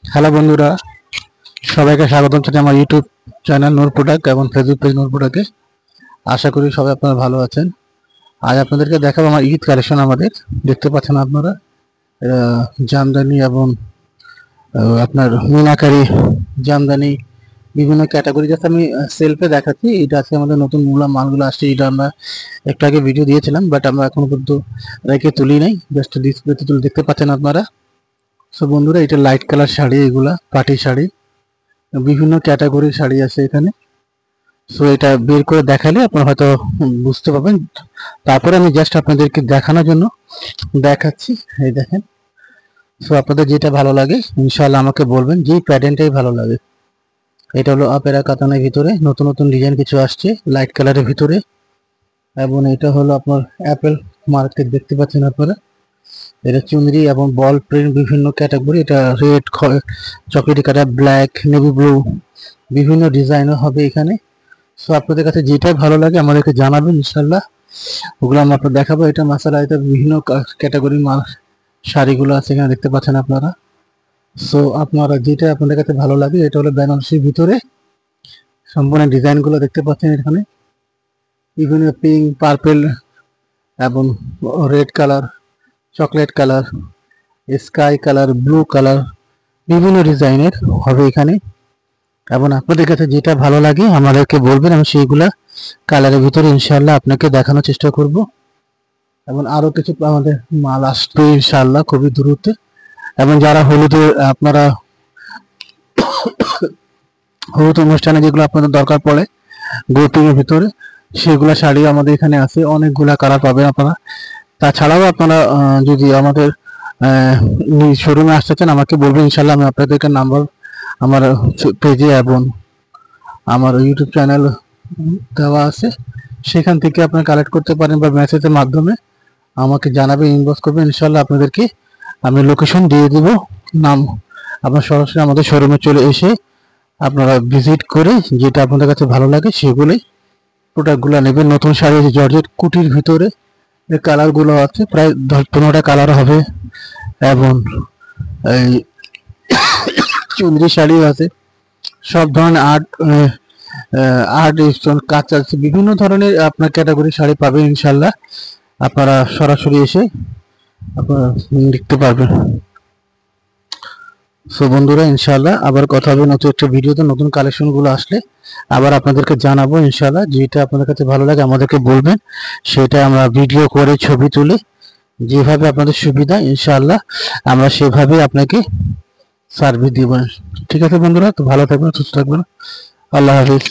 Hello বন্ধুরা, সবাইকে স্বাগতম জানাই আমার ইউটিউব চ্যানেল নূর প্রোডাক্ট এবং ফেসবুক পেজ নূর প্রোডাক্টে। আশা করি সবাই আপনারা ভালো আছেন। আজ আপনাদেরকে দেখাবো আমার ঈদ কালেকশন। আমাদের দেখতে পাচ্ছেন আপনারা জামদানি এবং আপনার মিনাকারি জামদানি বিভিন্ন ক্যাটাগরি যাতে আমি সেলফে দেখাচ্ছি। এটা আছে আমাদের নতুন মালগুলো আসছে। এটা আমরা একটু আগে ভিডিও দিয়েছিলাম, বাট আমরা এখনো পর্যন্ত রেখে তুলি নাই, জাস্ট ডিসপ্লেতে তুলে দেখতে পাচ্ছেন আপনারা। সো বন্ধুরা, এটা লাইট কালার শাড়ি, এগুলা পাটি শাড়ি, বিভিন্ন ক্যাটাগরির শাড়ি আছে এখানে। সো এটা বের করে দেখালে আপনারা হয়তো বুঝতে পারবেন। তারপরে আমি জাস্ট আপনাদেরকে দেখানোর জন্য দেখাচ্ছি। এই দেখেন। সো আপনাদের যেটা ভালো লাগে ইনশাআল্লাহ আমাকে বলবেন, যেই প্যাটার্নটাই ভালো লাগে। এটা হলো আপেরা কাতানের ভিতরে নতুন নতুন ডিজাইন কিছু আসছে লাইট কালারের ভিতরে, এবং এটা হলো আপনার অ্যাপেল মার্কেট, দেখতে পাচ্ছেন আপনারা। এটা চুনরি এবং বল প্রিন্ট বিভিন্ন ক্যাটাগরি। এটা red, chocolatey colour, black, navy blue, বিভিন্ন ডিজাইনও হবে এখানে। সো আপনাদের কাছে যেটাই ভালো লাগে আমাদেরকে জানাবেন, ইনশাল্লাহ ওগুলো আমরা আপনার দেখাবো। এটা মাসালা, এটা বিভিন্ন ক্যাটাগরির শাড়িগুলো আছে এখানে, দেখতে পাচ্ছেন আপনারা। সো আপনারা যেটা আপনাদের কাছে ভালো লাগে, এটা হলো বেনারসির ভিতরে সম্পূর্ণ ডিজাইনগুলো দেখতে পাচ্ছেন এখানে। বিভিন্ন পিঙ্ক, পার্পেল এবং red colour, chocolate colour, sky colour, blue colour, বিভিন্ন ডিজাইনের হবে এখানে। এবং আপনাদের কাছে যেটা ভালো লাগে আমাদেরকে বলবেন, আমি সেইগুলা কালারের ভিতরে ইনশাআল্লাহ আপনাকে দেখানোর চেষ্টা করব। এবং আরো কিছু আমাদের মাল আসবে ইনশাআল্লাহ খুবই দ্রুত। এবং যারা হলুদের, আপনারা হলুদ অনুষ্ঠানে যেগুলো আপনাদের দরকার পড়ে গ্রুপিং এর ভিতরে, সেগুলা শাড়ি আমাদের এখানে আছে। অনেকগুলা কালার পাবেন আপনারা। তাছাড়াও আপনারা যদি আমাদের শোরুমে আসতে চান আমাকে বলবেন, ইনশাআল্লাহ আমি আপনাদেরকে নাম্বার আমার পেজে এবং আমার ইউটিউব চ্যানেল দেওয়া আছে, সেখান থেকে আপনারা কালেক্ট করতে পারেন, বা মেসেজের মাধ্যমে আমাকে জানাবেন, ইনবক্স করবেন। ইনশাআল্লাহ আপনাদেরকে আমি লোকেশন দিয়ে দেব। নাম আপনার সরাসরি আমাদের শোরুমে চলে এসে আপনারা ভিজিট করে যেটা আপনাদের কাছে ভালো লাগে সেগুলোই প্রোডাক্টগুলো নেবেন। নতুন শাড়ি আছে জর্জেট কুটির ভিতরে, এই কালারগুলো আছে প্রায় 10-15টা কালার হবে। এবং এই চুনরি শাড়িও আছে, সব ধরনের আর্ট স্টোন কাজ আছে, বিভিন্ন ধরনের আপনার ক্যাটাগরি শাড়ি পাবেন ইনশাল্লাহ। আপনারা সরাসরি এসে আপনারা দেখতে পারবেন। সো বন্ধুরা, ইনশাল্লাহ আবার কথা হবে নতুন একটা ভিডিওতে। নতুন কালেকশন গুলো আসলে আবার আপনাদেরকে জানাবো ইনশাল্লাহ। যেটা আপনাদের কাছে ভালো লাগে আমাদেরকে বলবেন, সেটা আমরা ভিডিও করে ছবি তুলে যেভাবে আপনাদের সুবিধা ইনশাআল্লাহ আমরা সেভাবে আপনাকে সার্ভিস দিব। ঠিক আছে বন্ধুরা, তো ভালো থাকবেন, সুস্থ থাকবেন। আল্লাহ হাফিজ।